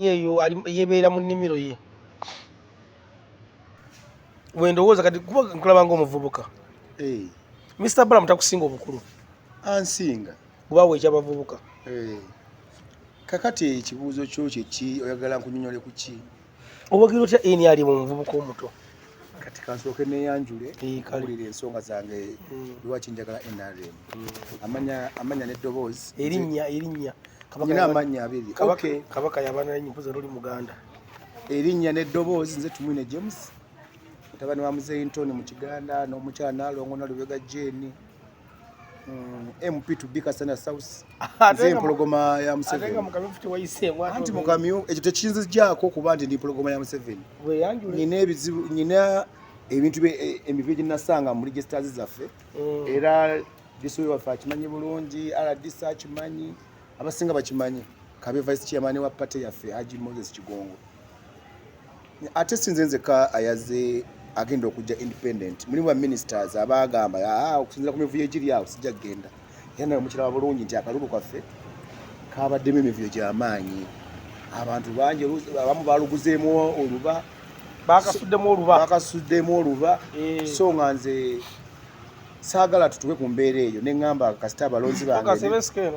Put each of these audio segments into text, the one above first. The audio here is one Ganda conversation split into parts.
eyo yebeera mu nnimiro ye. Wendowooza kati kuba nkulaba ng'omuvubuka. Mr. Balaam takusinga obukulu. Ansinga. Kubaawe eky'abavubuka. Kakati ekibuuzo kyo ki oyagala nkunyonyole ku ki? Owagira otya NRM mu muvubuka omuto? Kati kansooke neeyanjule kalira ensonga zange lwaki njagala NRM. Amanya n'eddoboozi. Erinnya. Nina amanya abiri. Kabaka yabaana nnyo luli Muganda. Erinnya n'eddoboozi nze Tumwine James. Mutabani wa Muzeeyi Ntoni mu Kiganda n'omukyala Naalongo Nalubega Jane. MP2B Kasana South. Nze empologoma ya Museveni. Atenga Mukamyu futi wayiseemu. Anti Mukamyu ekyo tekinzijjaako kuba nti ndi empologoma ya Museveni. Nina ebizibu, nina ebintu emibi gye nasanga mu registers zaffe. Era disowe waffe akimanyi bulungi, RDC akimanyi, abasinga bakimanyi. Kabe vice chairman wa party yaffe Haji Moses Kigongo. Ate sinze nzeka ayaze agenda okujja independent. Mulimu wa ministers abagamba okusinzira ku mivuyo egiri awo sijja genda. Yana omukira bulungi nti akalulu kwaffe kabaddemu emivuyo gy'amaanyi. Abantu bangi abamu baluguzeemu oluba. Bakasuddemu oluba. So nga nze saagala tutuwe ku mbeera eyo ne ngamba kasita abalonzi bange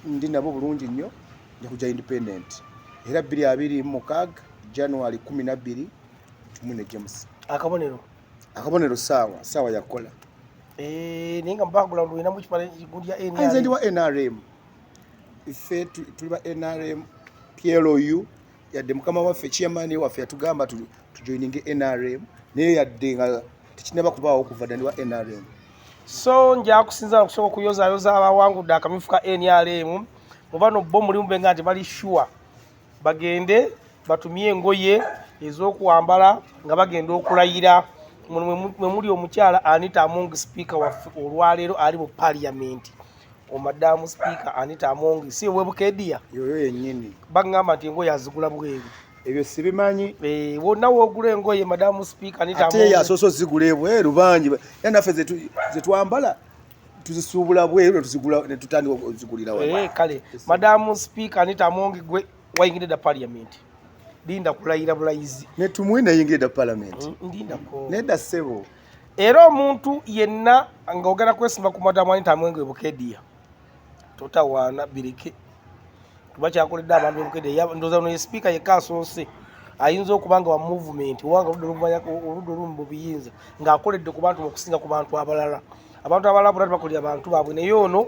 ndi nabo bulungi nnyo nja kujja independent. Era 2026 January 12 Tumwine James. Akabonero sawa yakola. Ninga mpagula ndwina mu kipale kigundi ya NRM. Nze ndi wa NRM. Ife tuli ba NRM PLOU yadde mukama waffe chairman waffe yatugamba tujoininge NRM naye yadde nga tekinaba kubaawo okuva dda ndi wa NRM. So nja kusinza okusobola kuyozayoza abawangudde akamyufu ka NRM mubano bo mulimu benga nti bali sure bagende batumye engoye ez'okwambala nga bagenda okulayira mwe muli omukyala Anita Among speaker waffe olwaleero ali mu parliament. Omadamu speaker Anita Among si webukedia yoyo yennyini bagamba nti engoye azigula bweru. Ebyo sibimanyi. Wonna woogula engoye madamu speaker Anita Among ate yasoso zigula bweru bangi era naffe ze twambala tuzisuubula bweru tuzigula ne tutandika okuzigulira wano. Kale madamu speaker Anita Among gwe wayingidde da parliament. Linda kulayira bulayizi. Ne Tumwine yingidde parliament. Ndindako. Nedda ssebo. Era omuntu yenna nga ogenda kwesimba ku madamu Anita Among ebukedia. Totawaana bireke. Kuba kyakoledde abantu ebukedia ndoza no speaker ye kasoose. Ayinza okubanga wa movement wanga oludde lumu buyinza ng'akoledde ku bantu okusinga ku bantu abalala. Abantu abalala bulati bakolera abantu baabwe naye ono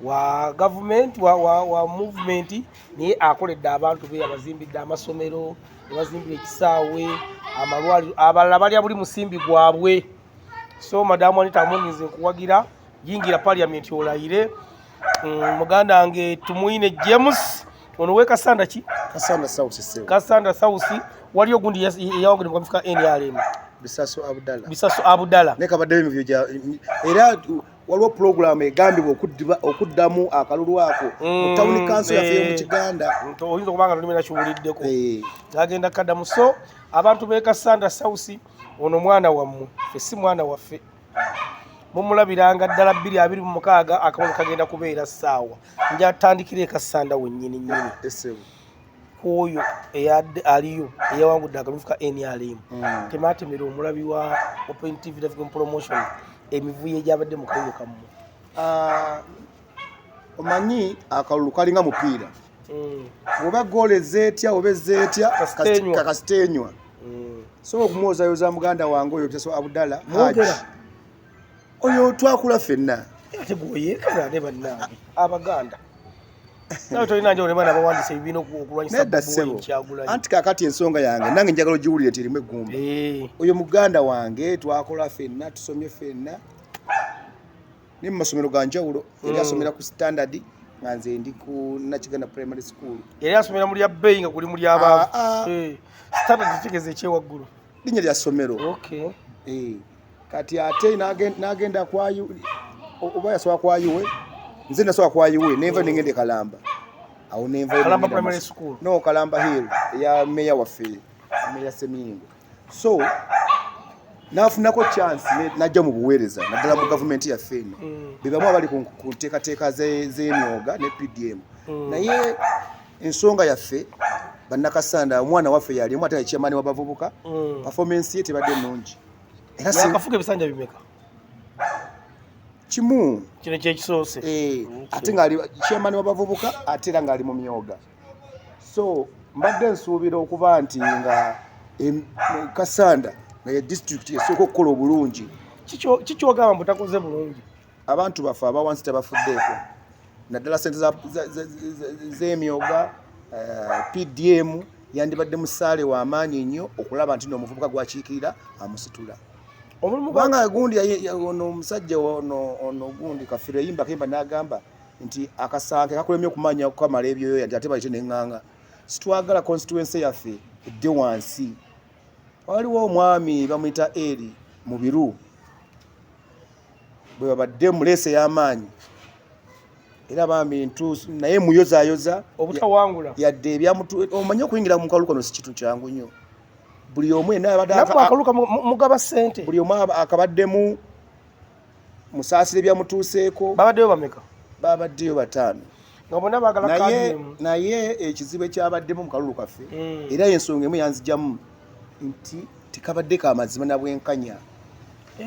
wa government wa movement niye akoledde abantu be abazimbidde amasomero abazimbidde ekisaawe amalwaliro abalala balya buli musimbi gwabwe. So madamu Anita Among nze nkuwagira yingira parliament olayire muganda wange Tumwine James ono we Kasanda ki? Kasanda South sewe. Kasanda South wali ogundi yawangudde mu kamfuka NRM. Bisaso Abdallah. Ne kabadde emivyo gya era waliwo program egambibwa okuddamu akalulu ako mu town council yaffe mu Kiganda. Oyinza kubanga tulimena kiwuliddeko. Agenda kaddamu. So abantu be Kasanda South ono mwana wammwe ffe si mwana waffe. Mumulabiranga ddala 2026 akabono kagenda kubeera ssaawa. Nja tandikire Kasanda wennyini. Oyo eyadde aliyo eyawangudde akamyufu ka NRM. Tematemera omulabi wa Open TV Live Promotion emivuyo egyabadde mu kalulu kammwe. Omanyi akalulu kalinga mupiira. Oba gole zeetya oba zeetya kakasitenywa. So okumwozayoza muganda wange oyo Bisaso Abdallah oyo twakula ffenna. Ate gwoyeekera ne bannange abaganda. Nawe tolina njo nebana bawandise ebibina okulwanyisa Kyagulanye. Anti kakati ensonga yange nange njagala ogiwulire tirimu eggumba. Oyo muganda wange twakola ffenna tusomye ffenna ne mu masomero ga njawulo. Yali asomera ku standard nga nze ndi ku Nakiganda primary school. Yali asomera mu lya bbeeyi nga kuli mu ly'abantu. Standard kitegeeza ekyewaggulu. Linnya lya ssomero. Kati ate n'agenda kwayu oba yasobola kwayuwe nze nasobola kwayuwe nenva nengende Kalamba. Awo nenva Kalamba primary school. No, Kalamba Hill ya meya waffe meya Semingo. So nafunako chance najja mu buweereza naddala mu government ya ffenno. Bebamu abali ku nteekateeka z'emyoga ne PDM. Naye ensonga yaffe bannakasanda omwana waffe yali omu ate chairman w'abavubuka performance ye tebadde nnungi era yakafuga ebisanja bimeka kimu kino kyekisoose ate ng'ali chairman w'abavubuka ate era ng'ali mu myoga so mbadde nsuubira okuba nti nga Kasanda nga ye district esooka okukola obulungi kikyogamba mbu takoze bulungi abantu baffe abawansi tebafuddeeko naddala sente z'emyoga PDM yandibadde musaale w'amaanyi ennyo okulaba nti n'omuvubuka gwakiikirira amusitula kubanga gundi ono omusajja ono gundi Kafiro Yimba Kemba n'agamba nti akasanke kakulemye okumanya okumala ebyoyo ate bayite n'eŋŋaŋa situwagala constituency yaffe edde wansi waliwo omwami bamuyita Eri mu biru bwe babadde muleese y'amaanyi era bambi ntuusu naye muyozaayoza obutawangula yadde ebyamutu omanye okuyingira mu kaluka no si kintu kyangu nnyo buli omu yenna akaluka mugaba ssente buli omu akabaddemu musaasira ebyamutuuseeko babaddeyo bameka babaddeyo 5 nga bonna baagala naye ekizibu ekyabaddemu mu kalulu kaffe era ensonga emu yanzijjamu nti tekabadde ka mazima na bwenkanya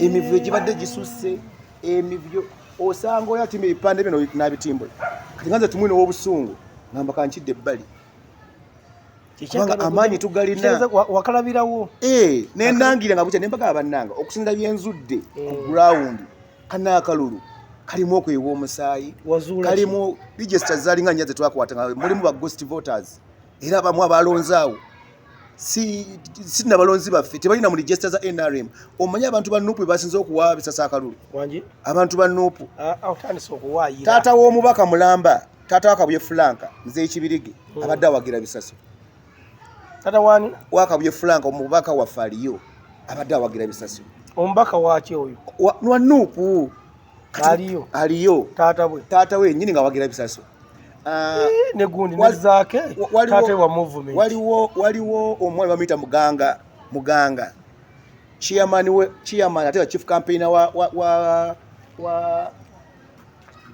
emivuyo gibadde gisusse emivyo osanga oyo atimba ebipande bino n'abitimbula kati nganze tumwine w'obusungu ngamba kankidde ebbali kubanga amaanyi tugalina wakalabirawo nenangira nga bukya nembaga bannanga okusinira byenzudde ku ground kanaakalulu kalimu okwewa omusaayi kalimu register zalinga nnyaze twakwata nga mulimu ba ghost voters era abamu abalonzaawo si nabalonzi baffe tebalina mu register za NRM omanya abantu ba NUP basinze okuwa bisasa akalulu abantu ba NUP taata w'omubaka mulamba taata wakabuye Franka nze ekibirige abadde awagira bisaso tata wani wakabuye Franka omubaka wa Faliyo abadde awagira bisaso omubaka waki oyo wa NUP aliyo taata we nyini nga awagira bisaso ne gundi nezake tate wa movement waliwo omwali bamita muganga chairman ate chief campaigner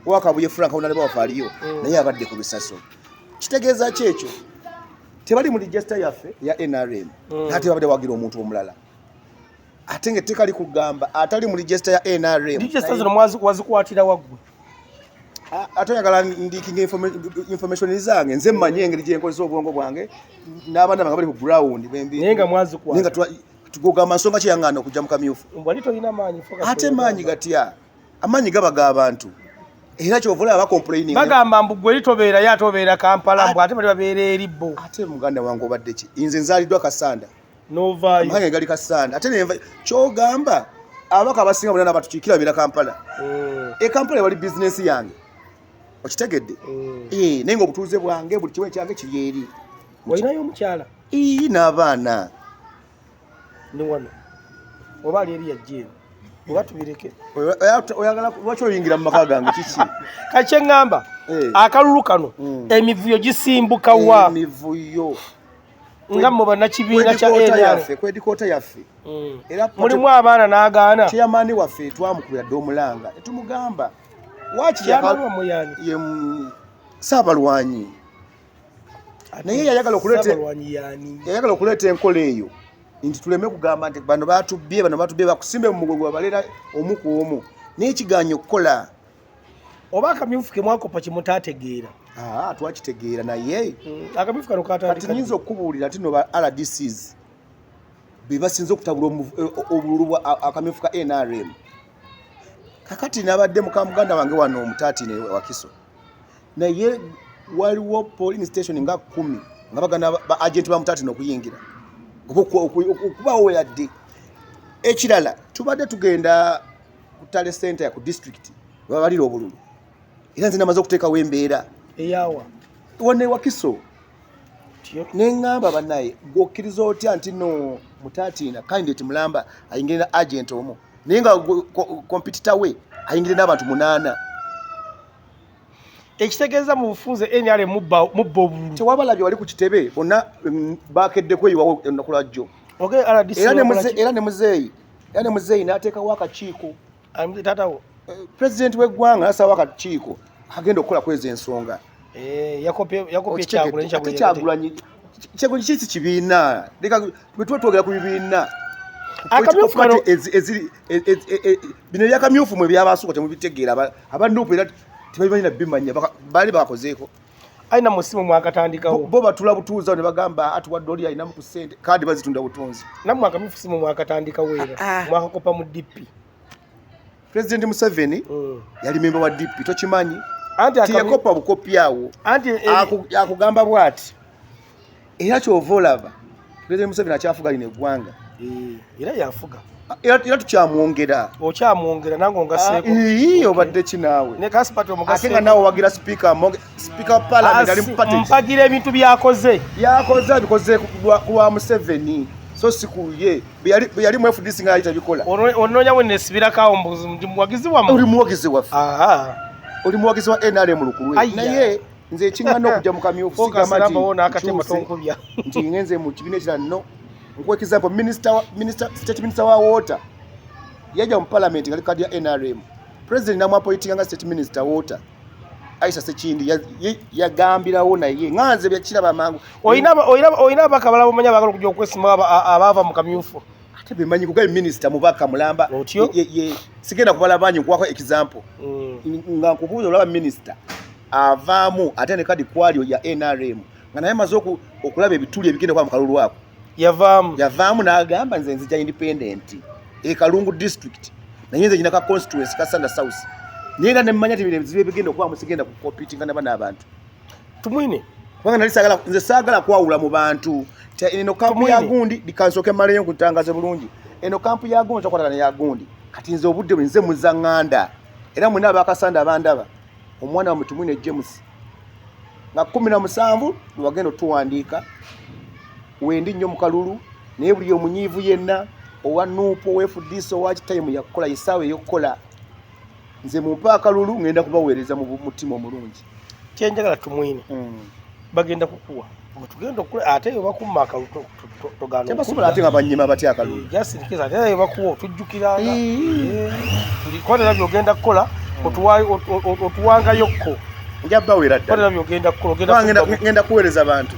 wa Kabuye Frank onaleba wafaliyo naye abadde ku bisaso kitegeeza kyekyo tebali mu register yaffe ya NRM ate babadde wagira omuntu omulala ate nga tekali kugamba atali mu register ya NRM register zino wazikwatira waggwe atoyagala ndikinga information zange nze manye engeri gyenkozesa obwongo bwange n'abaana bange bali ku ground bembi nenga mwazikwata nenga tugogamba nsonga kyeyangana okujja mu kamyufu mbwali tolina maanyi ate maanyi gatya amaanyi gabaga abantu era kyovula aba complaining bagamba mbu gwe litobeera ye atobeera Kampala mbu ate bali babeera eribbo ate muganda wange obadde ki nze nzaaliddwa Kasanda novaayo amaanyi gali Kasanda ate nenva kyogamba abaka abasinga bonna n'abatukiikira beera Kampala Kampala wali business yange okitegedde naye nga obutuuze bwange buli kiwe kyange kiri eri walinayo omukyala n'abaana ni wano oba ali eri yajjeero oba tubireke oyagala lwaki oyingira mu maka gange kiki kaki eŋŋamba akalulu kano emivuyo gisimbuka wa emivuyo nga mu bannakibiina kya NRM kwedikoota yaffe mulimu abaana n'agaana chairman waffe twamukubira dde omulanga netumugamba Saabalwanyi naye yayagala okuleeta enkola eyo nti tuleme kugamba nti bano batubbye bakusimbe mu mugogo babalera omu ku omu naye kiganyo okukola oba akamyufu ke mwakopa kimutaategeera twakitegeera naye akamyufu kano kati nyinza okubuulira nti no ba RDCs be basinze okutabula obululu akamyufu ka NRM kakati nabadde muka muganda wange wano omutaatine wakiso naye waliwo polling station nga 10 nga bagana ba agent ba mutaatine okuyingira okubawo yadde ekirala tubadde tugenda ku tale center ya ku district babalira obululu era nze namaze okuteekawo embeera eyawa wane wakiso neŋŋamba bannaye gwokkiriza otya nti no mutaatina candidate mulamba ayingirira agent omu naye nga kompitita we ayingire n'abantu 8 ekitegeeza mu bufunze NRM mubba obululu tewabalabye wali ku kitebe bonna bakeddeko eyiwawo ennaku lwajjo era ne muzeeyi n'ateekawo akakiiko tatawo pulezidenti w'eggwanga n'asalawo akakiiko agenda okukola kweza ensonga yakopye Kyagulanyi Chego kiti kibiina leka bwe twogera ku bibiina akamyufu kano bino byakamyufu mwe byabasuka temubitegeera abandupu era tebalimanya bimanya bali bakozeeko aina musimu mwakatandikawo bo batula butuuza ne bagamba atuwadde oli alinamu ku ssente kaadi bazitunda butunzi namwe akamyufu simu mwakatandikawo era mwakakopa mu DP President Museveni yali memba wa DP tokimanyi anti yakopa bukopyawo anti akugamba bwati era kyovolaba President Museveni akyafuga lino eggwanga era yafuga era tukyamwongera okyamwongera nange ongaseeko iyo badde kinaawe ne kasipati omugaseeko ate nga nawe wagira speaker wa parliament ali mpate mpagira ebintu byakoze abikoze kuwa Museveni so sikuye yali mu FDC nga yitabikola ononya we nesibirako mbuzi ndi muwagizi wa uli muwagizi waffe uli muwagizi wa NRM lukulwe naye nze ekingana okujja mu kamyufu sigamba nti ngenze mu kibiina ekira nno nkuwa example state minister wa water yajja mu parliament ngali kadi ya NRM president namwapointinga nga state minister water Aisha Sekindi yagambirawo naye nganze byakiraba mangu oyina abakabala bomanya bagala okujja okwesima abava mu kamyufu ate bemanyi kugali minister mubaka mulamba sigenda kubala banyi nkwako example nga nkubuuza olaba minister avaamu ate ne kadi kwalyo ya NRM nga naye maze okulaba ebituli ebigenda kwa mu kalulu wako yavaamu n'agamba nze nzija independent Kalungu district naye nze nyina ka constituency ka Sanda South naye nga nemmanya ti ebizibu ebigenda okuba musigenda ku competing n'abaana abantu tumwine kubanga nze saagala kwawula mu bantu eno kampu ya gundi dikansooke maleyo nkutangaze bulungi eno kampu ya gundi takwatagana ya gundi kati nze obudde bwe nze muzaŋŋanda era mwena abakasanda abandaba omwana wa Mutumwine James nga 17 wagenda tuwandiika wendi nnyo mu kalulu naye buli omunyiivu yenna owa nuupo owa FDC owa kitaimu yakukola yesaawa ey'okukola nze mumpa akalulu ngenda kubaweereza mu mutima omulungi kyenjagala tumwine bagenda kukuwa tugenda okula ate yo bakumma akalulu togaana ate nga banyima batya akalulu jasirikiza ate yo bakuwa otujjukiranga tulikwatera byogenda kukola otuwangayokko njabawera ddala byogenda kukola ngenda kuweereza abantu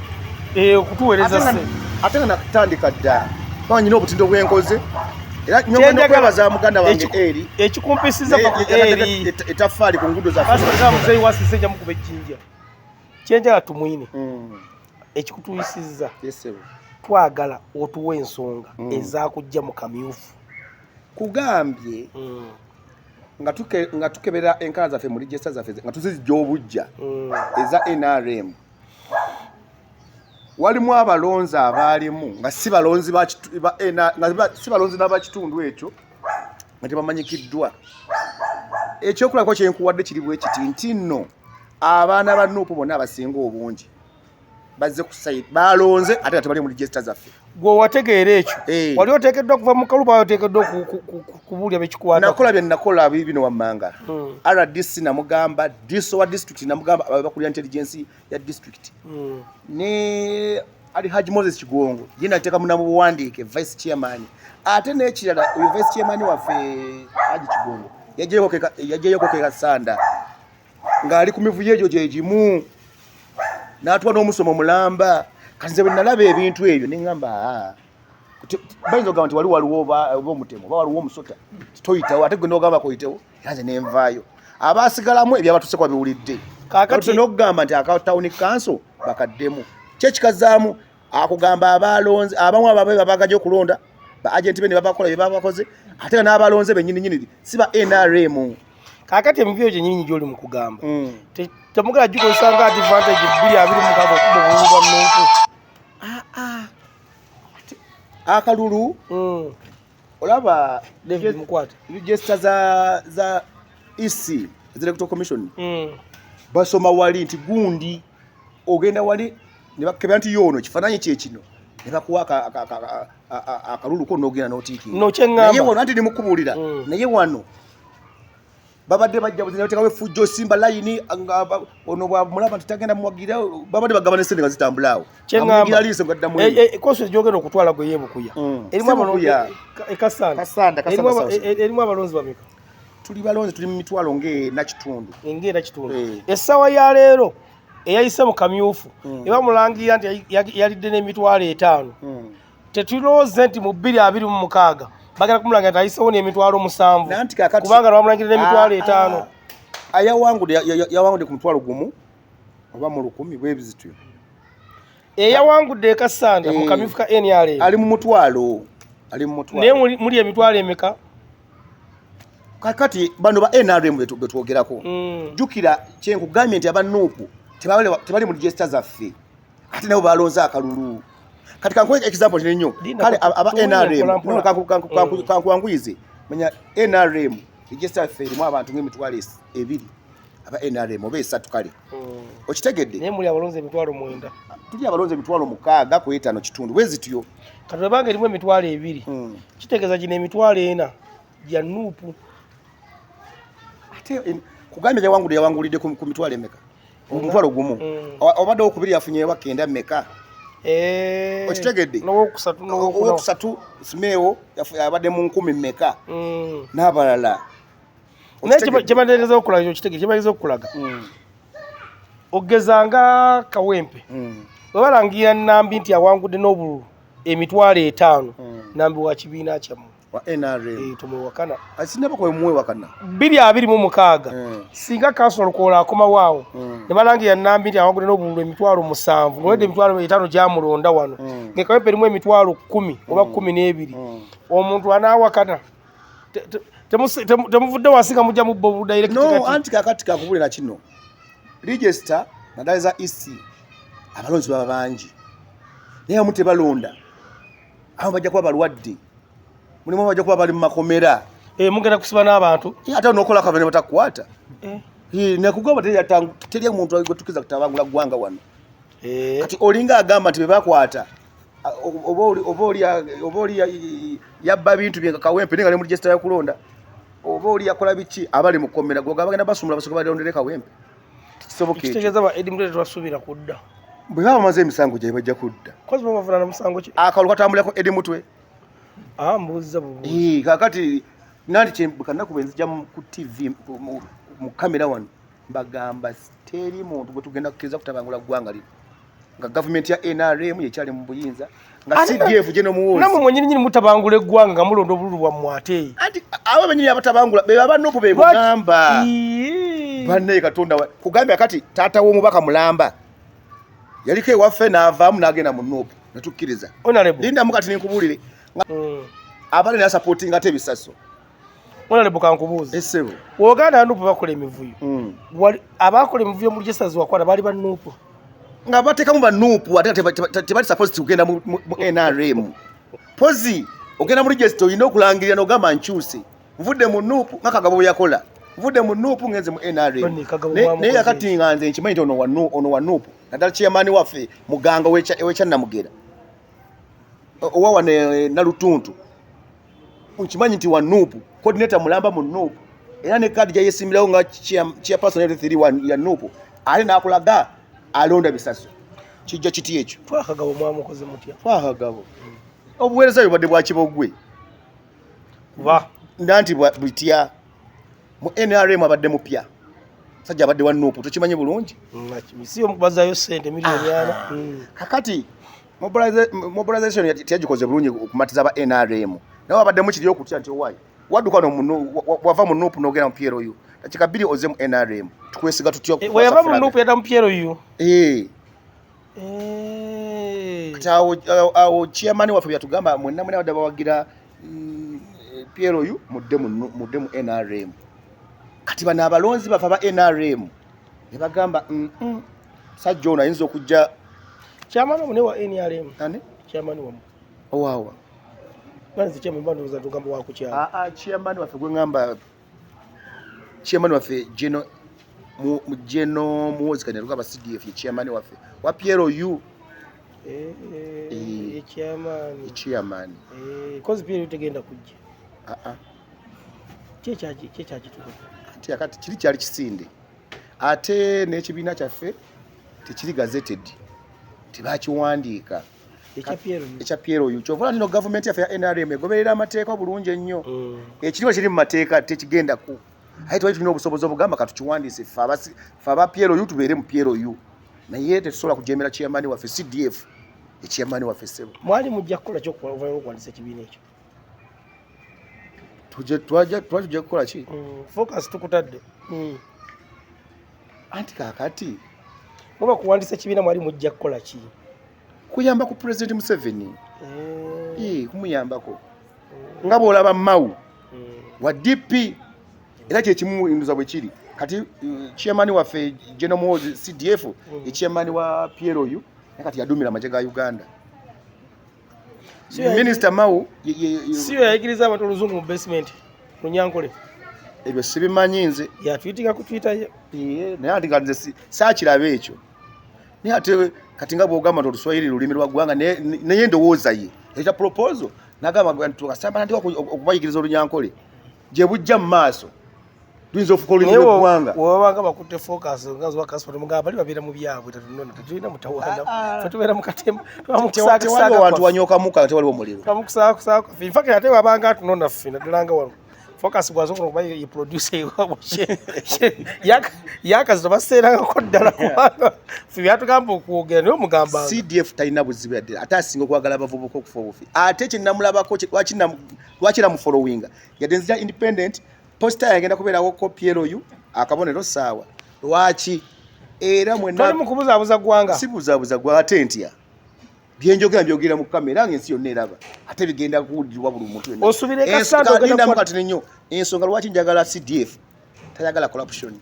okutuweereza ate nga nakutandika dda baba nyina obutindo bw'enkoze era nyongera okwebaza muganda wange eri ekikumpisiza eri etafaali ku ngudo za Afrika muzeyi wasise nja mukube jinja kyenjala tumwine ekikutuyisiza twagala otuwa ensonga ezakujja mu kamyufu kugambye nga tukebera enkala zaffe mu register zaffe nga tuzijja obujja eza NRM walimu abalonzi abaalimu nga si balonzi n'abakitundu ekyo nga tebamanyikiddwa ekyokulako kyenkuwadde kiri bwe kiti nti nno abaana ba Nuupu bonna abasinga obungi bazze ku site balonze ate nga tebali mu register zaffe gwe wategeera ekyo wali oteekeddwa kuva mu kaluba oteekeddwa kubuulya bekikwata nakola bye nakola bino wammanga RDC namugamba diso wa district namugamba abakulira intelligence ya district ne ali Haji Moses Kigongo yina ateka munamu buwandiike vice chairman ate n'ekirala uyo vice chairman waffe Haji Kigongo yajeyo kokeka Sanda ng'ali ku mivu yejo gyegimu n'atwa n'omusomo mulamba kati nze bwe nalaba ebintu ebyo ne ŋŋamba bayinza okugamba nti waliwo oba omutemo oba waliwo omusota toyitawo ate gwe n'ogamba koyitewo era nze ne nvaayo abaasigalamu ebyabatuse kwa biwulidde kakati n'okugamba nti akatawuni kanso bakaddemu kyekikazaamu akugamba abalonze abamu ababe babagaja okulonda ba agenti be ne babakola bye babakoze ate nga n'abalonze bennyini si ba NRM kakati emibyo gyennyini gy'oli mu kugamba temugala gikozesanga advantage 226 okuba obululu bwa Nuupu akalulu olaba register za EC Electoral Commission basoma wali nti gundi ogenda wali ne bakebera nti yono kifananye kyekino ne bakuwa akalulu ko n'ogenda n'otiikira naye wano anti nimukubulira naye wano babadde bajja buzina otekawe fujjo simba line ono bwa mulaba tutagenda muwagira babadde bagabana sente nga zitambulaawo amugira lise ngadda mu koso jogenda okutwala gwe yebukuya erimu abalonzi kasanda erimu abalonzi bameka tuli balonzi tuli mu mitwalo ng'ena kitundu essaawa ya leero eyayise mu kamyufu eba mulangira nti yalidde n'emitwalo 5 tetulooze nti mu 2026 bagala kumulangira nti ayisewo n'emitwalo 7 kubanga bamulangira n'emitwalo 5 yawangudde ku mutwalo gumu oba mu 10 bwebizityo eyawangudde Kasanda mu kamyufu ka NRM ali mu mutwalo naye muli emitwalo emeka kakati bano ba NRM betwogerako jukira kyenkugambye nti aba Nuupu tebali mu register zaffe ate nabo balonza akalulu kati kankuwe example nnyo kale aba NRM kankuwanguyize manya NRM register ffe erimu abantu ng'emitwalo 2 aba NRM oba 3 kale okitegedde naye muli abalonzi emitwalo 9 tuli abalonzi emitwalo 6 ku 5 kitundu bwezityo kati banga erimu emitwalo 2 kitegeeza gino emitwalo 4 gya Nuupu ate kugambye yawangulidde ku mitwalo emeka omutwalo gumu obadde okubiri yafunye wakenda meka okitegedde n'owokusatu Simeewo abadde mu 10 meka n'abalala kyebategeeza okulaga okitegedde kyebategeeza okulaga ogezanga Kawempe bwe balangira Nambi nti awangudde n'obululu emitwalo 5 Nambi wa kibiina kyammwe wa NRM tumwewakana asinaba kwa mwewakana 2026 singa Council Lukola akoma waawo ne balangira Nambi nti awangudde n'obululu emitwalo 7 ngolede emitwalo 5 gyamulonda wano ng'Ekawempe erimu emitwalo 10 oba 12 omuntu anaawakana temuvudde wansi nga mujja mubba obulu direct no anti kakati kakubulira kino register nadaliza EC abalonzi baba bangi naye amu tebalonda abo bajja kuba balwadde mulimu bajja kuba bali mu makomera mugenda kusiba n'abantu ate n'okola kavene batakukwata nekugamba teri omuntu agwetukiza kutabangula ggwanga wano kati olinga agamba nti bebakwata oba oli yabba bintu bye Kawempe nenga ne mu register yakulonda oba oli yakola biki abali mu komera gwe bagenda basumula basoka balondere Kawempe kisoboke kitegeeza ba Eddie Mutete twasuubira kudda bwe baba bamaze emisango gye bajja kudda kozi bamavunana musango ki akalu katambulako Eddie Mutwe mbuuziza bubuuzi kakati nandi kyebukana kubenzija ku TV mu kamera wano mbagamba teri muntu gwe tugenda kukiriza kutabangula ggwanga lino nga government ya NRM yekyali mu buyinza nga CDF je no muwozi namwe mwenyini nyini mutabangula eggwanga nga mulondo obululu bwammwe ate anti abo benyini abatabangula be baba Nuupu be bugamba banne Katonda kugambya kati taata w'omubaka Mulamba yaliko ewaffe n'avaamu n'agenda mu Nuupu natukkiriza linda mukati ninkubulire abali na supporting ate bisaso Honorable kankubuuza esebo woganda Nuupu bakola emivuyo abakola emivuyo mu register wakwala bali ba Nuupu nga batekamu ba Nuupu ate tebali supposed kugenda mu NRM pozi ogenda mu register oyina okulangirira n'ogamba nkyuse nvudde mu Nuupu nga Kagabo yakola nvudde mu Nuupu ngenze mu NRM naye yakati nganze nkimanyi nti ono wa Nuupu naddala chairman waffe muganga w'ekya Namugera owawa na Lutuntu nkimanyi nti wa Nuupu coordinator Mulamba mu Nuupu era ne kadi gye yesimirawo nga chairperson 31 ya Nuupu ali n'akulaga alonda bisaso kijja kiti ekyo twakagabo mwamukoze mutya twakagabo obuweereza bubadde bwa kibogwe kuba ndanti butya mu NRM abadde mupya sajja abadde wa Nuupu tukimanyi bulungi siyo mukubazayo sente milioni 4 kakati mobilization tiyagikoze bulungi okumatiza ba NRM nawe abadde mukiri okutya nti owaayi wadduka wava mu Nuupu n'ogenda mu PLU takikabiri oze mu NRM tukwesiga tutya weyava mu Nuupu yadda mu PLU kati awo chairman waffe byatugamba mwenna wadde bawagira PLU mudde mu NRM kati bano abalonzi bafa ba NRM ne bagamba sajja ono ayinza okujja chairman omune wa NRM ani chairman wamu owawa banzi chairman bandoza tugamba wakukyala chairman waffe gwe ngamba chairman waffe Geno Muwozi kane lugaba CDF ye chairman waffe wa PLU chairman kozi PLU tegenda kujja kyekyaki ati akati kiri kyali kisinde ate n'ekibiina kyaffe tekiri gazetted tebakiwandiika ekya PLU kyovula nino government yaffe ya NRM egoberera amateeka bulungi ennyo ekiriwo kiri mu mateeka tekigenda ku aye twali tulina obusobozi obugamba katukiwandiise ffe aba PLU tubeere mu PLU naye tetusobola kujemera chairman waffe CDF chairman waffe Ssebo. Mwali mujja kukola kyo kuwandiisa ekibiina ekyo? Tujja kukola ki? Focus tukutadde. Anti kakati muba kuwandiisa ekibiina mwali mujja kukola ki? Kuyamba ku President Museveni. Kumuyambako. Nga bw'olaba Mau wa DP era kyekimuwinduza bwe kiri. Kati chairman waffe General Muhoozi CDF chairman wa PLU kati yadumira amagye ga Uganda. Minister Mau siyo yayigiriza abantu oluzungu mu basement Runyankole. Ebyo sibimanyi nze. Yatwitika ku Twitter ye. Naye ati nga nze saakiraba ekyo. Naye ate kati nga bw'ogamba nti Oluswayiri lulimi lwa ggwanga naye ndowooza ye ekya proposal n'agamba nti tukasamba nti okubayigiriza Olunyankole gye bujja mu maaso tuyinza okukola olulimi lw'eggwanga. Wabanga bakutte focus nga zo bakasipota mugamba bali babeera mu byabwe tetunona tetulina mutawaana tubeera mu katemba tewaliwo wantu wanyooka muka tewaliwo muliro twamukusaako in fact ate wabanga atunona ffe naddala nga wano focus gwazo kuba ye producer iwabo yakazito baseerangako ddala kubanga ffe byatugamba okwogera naye omugamba CDF talina buzibu yadde ate asinga okwagala abavubuka okufa obufi ate kyenamulabako lwaki namufollowinga yadde nzija independent posta yagenda kubeerawo ko PLU akabonero saawa lwaki era toli mukubuzaabuza ggwanga sibuzaabuza ggwanga ate ntya byenjogera mbyogera mu kamera ng'ensi yonna eraba ate bigenda kuwulirirwa buli muntu yenna. Osubire kasando kati nnyo ensonga lwaki njagala CDF tayagala corruption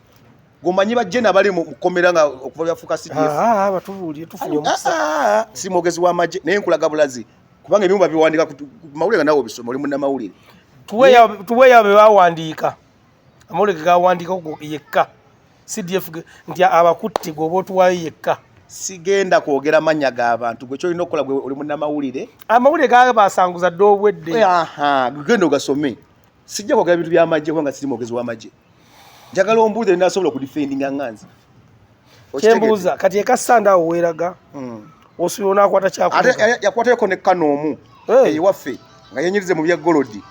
gomanyi bajjena bali mu komera nga okuva byafuuka CDF batubuulire tufunye omukisa si mwogezi w'amagye naye nkulaga bulazi kubanga ebyumba biwandiika ku mawulire nga nawe obisoma oli munnamawulire tuwe yabe bawandiika amawulire gawandiika yekka CDF nti abakutte gwe oba otuwayo yekka. Sigenda kwogera mannya g'abantu gwe kyolina okukola gwe oli munnamawulire amawulire gaaba basanguza dde obwedde genda ogasome sijja kwogera bintu by'amagye kubanga siri mwogezi w'amagye njagala ombuuze ninasobola okudifendinga nganzi kyembuuza kati ekasanda awo weeraga osubira onaakwata kyakubuuza ate yakwateko ne kanoomu ewaffe nga yenyirize mu bya golodi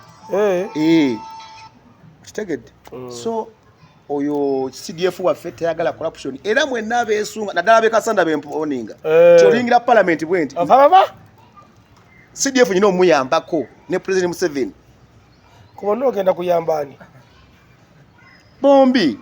kitegedde so oyo CDF waffe tayagala corruption era mwenna abeesunga naddala bekasanda bemponinga kyolingira parliament bwenti CDF nyina omuyambako ne President Museveni kubona ogenda kuyambani bombi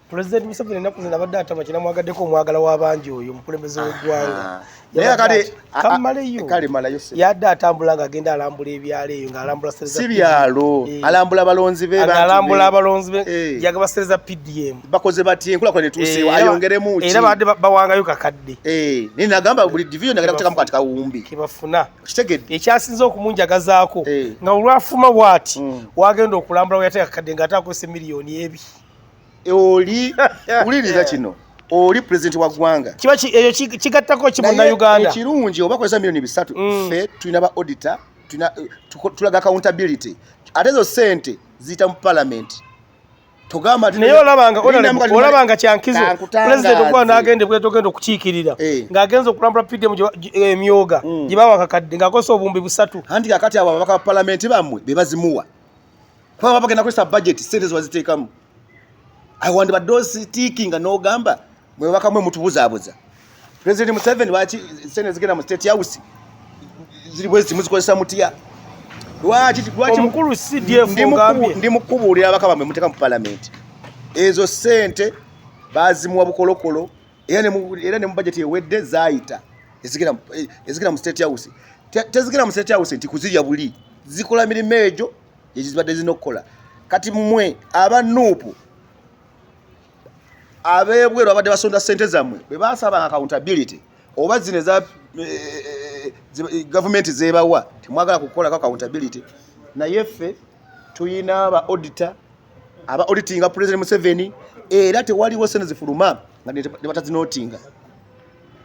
President Museveni ennaku zino abadde atamakina mwagaddeko omwagala w'abangi oyo omukulembeze w'eggwanga naye kale kamaleyo yadde atambula ng'agenda alambula ebyalo eyo ng'alambula si byalo alambula abalonzi be alambula abalonzi be yaga basereza PDM bakoze bati enkulaakulana etuuseewo ayongeremu ki era badde bawangayo kakadde naye nagamba buli division agenda kuteekamu kati kawumbi kebafuna kitegedde ekyasinze okumunjagazaako nga olwafuma bw'ati wagenda okulambula weyateeka kakadde ng'ate akozesa miliyoni ebi oli wuliriza kino oli president wa ggwanga kiba eyo kigattako ki munnayuganda ekirungi oba kozesa miliyoni 3 ffe tulina ba auditor tulaga accountability ate ezo ssente ziyita mu parliament togamba naye olabanga kyankizo president okuba n'agenda bwetogenda okukiikirira ng'agenza okulambula PDM emyoga gye bawa kakadde ng'akozesa obuwumbi 3 anti kakati abo ababaka ba parliament bammwe be bazimuwa kuba bagenda kukozesa budget ssente zo baziteekamu awandi badosi tikinga n'ogamba mwe bakamwe mutubuzaabuza President Museveni lwaki ssente zigenda mu State House ziri bwezi muzikozesa mutya lwaki omukulu CDF ogambye ndi mukubuulira abaka bamwe muteeka mu parliament ezo ssente bazimuwa bukolokolo era ne mu budget ewedde zaayita ezigenda mu State House tezigenda mu State House nti kuzirya buli zikola mirimu egyo gyezibadde zirina okukola kati mmwe abanuupu abebweru abadde basonda ssente zammwe bwe basaba accountability oba zino eza gavumenti zebawa temwagala kukolako accountability naye ffe tuyina aba auditor aba auditinga President Museveni era tewaliwo ssente zifuluma nga ne batazinotinga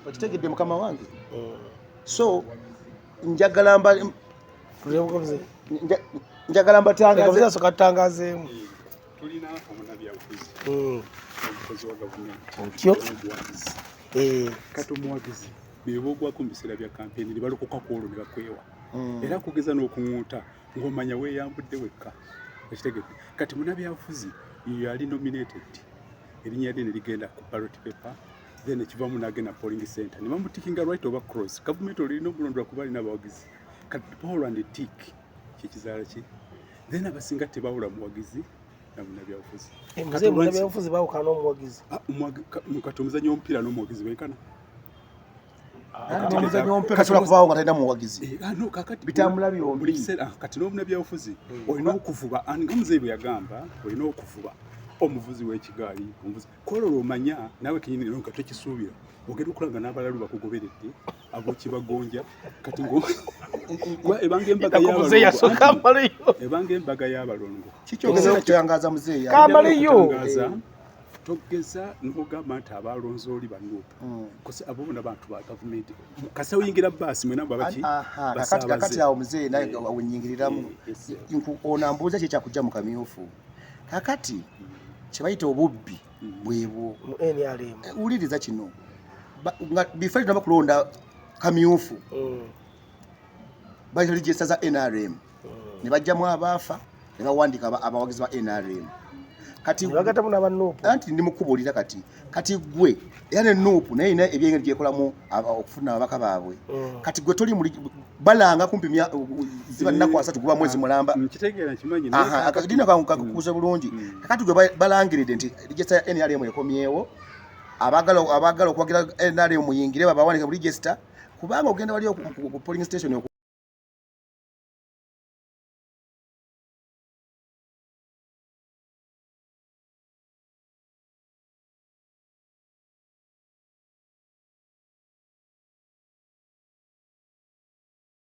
okitegedde mukama wange so njagala mbatangazeemu tulina omunabyabufuzi omukozi wa gavumenti kati omuwagizi bebogwako mu biseera bya kampeni ne balokoka ku olwo ne bakwewa era kugeza n'okuŋuuta ng'omanya weeyambudde wekka ekitegedde kati munabyabufuzi yo yali nominated erinnya lye ne ligenda ku ballot paper then ekivamu n'agenda polling center ne bamutikinga right over cross. Gavumenti olina okulondwa kuba alina abawagizi kati Paul and Tick kyekizaala ki then abasinga tebawula muwagizi na munnabyabufuzi. Mzee munnabyabufuzi bawukana n'omuwagizi. Kati omuzannyo w'omupiira n'omuwagizi benkana. Omuzannyo w'omupiira tasobola kubaawo nga talina muwagizi. Bitambula byombi. Kati n'omunnabyabufuzi olina okuvuba nga muzeeyi bwe yagamba olina okuvuba omuvuzi w'ekigaali omuvuzi kola omanya naawe kenyini nga tekisuubira ogenda okulanga n'abalalu bakugoberedde ab'okibagonja kati ebanga embaga y'abalongo kikyogeza okuyangaza muzeeyi togeza n'ogamba nti abalonzi oli banuupu kose abo bona bantu ba gavumenti kasa oyingira baasi mwena babaki kakati awo muzeeyi naye wenyingiriramu ono ambuuza kye kyakujja mu kamyufu kakati kyebayita obubbi bwebwo mu NRM wuliriza kino bifali tunaba kulonda kamyufu bayita register za NRM ne bajjamu abaafa ne bawandika abawagizi ba NRM kati bagatamu n'abanuupu anti ndi mukubuulira kati gwe era ne nuupu naye ina ebyengeri gyekolamu okufuna ababaka baabwe kati gwe toli balanga kumpi ziba nnaku 3 guba mwezi mulamba nkitegeera kimanyi akadina kakukuza bulungi kakati gwe balangiridde nti register ya NRM ekomyewo abagala okwagira NRM muyingire babawandika mu register kubanga ogenda wali ku polling station